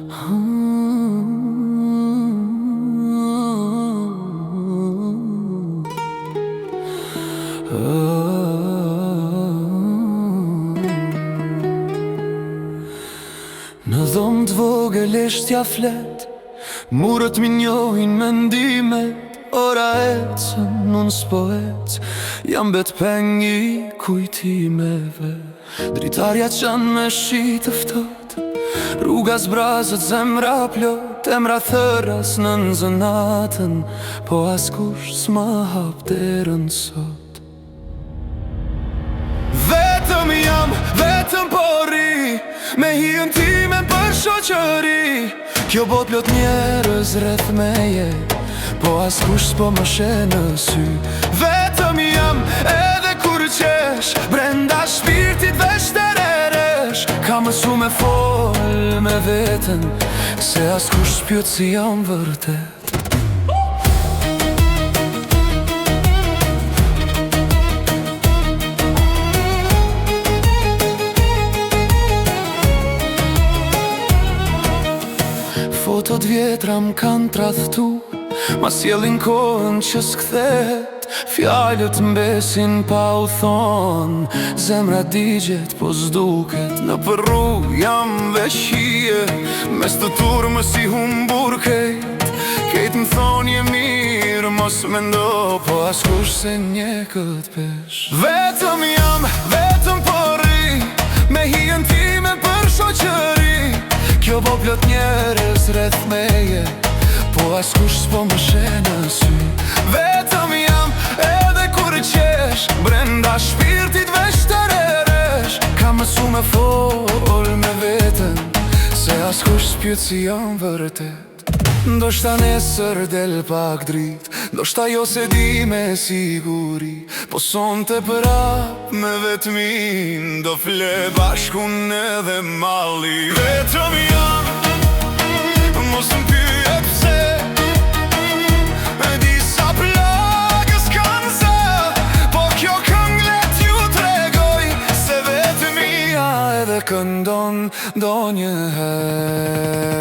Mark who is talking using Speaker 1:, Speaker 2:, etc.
Speaker 1: Në dhomë të vogël t'ja flet, murët mi njohin mendimet. Ora ecën, unë s'po ec, jam bet pengi kujtimeve. Dritarja qanë me shi të ftot, rruga zbrazët, zemra plot, emra thëras në nëzënatën, po askush s'ma hap derën sot. Vetëm jam, vetëm po ri, me hiën time për shoqëri. Kjo bot plot njerëz rreth meje, po askush s'po më she në sy. Vetëm jam edhe kur qesh, brenda shpirtit veç të reresh. Ka mësu me fol me veten, se askush s'pyet si jam vërtet. Fotot vjetra m'kan tradhtu, ma sjellin kohën që s'kthehet. Fjallët mbesin pa u thon, zemra digjet po s'duket. Në përru jam veç hije, mes të turmë si humbur kejt. Kejt m'thon je mirë, mos mendo, po askush se nje kët pesh. Vetëm jam, vetëm po ri, me hijen time për shoqëri. Kjo bo plot njerëz rreth meje, po askush s'po më she në sy. Vetëm jam edhe kur qesh, brenda shpirtit veç të reresh. Ka mësu me fol me veten, se askush s'pyet si jam vërtet. Ndoshta nesër del pak drit, ndoshta jo se di me siguri, po sonte prap me vetmin, do fle bashkun edhe malli. Vetëm jam, mos m'pyet pse, disa plagës kanë se, po kjo këngë let ju tregoj, se vetëmia edhe këndon do njëherë.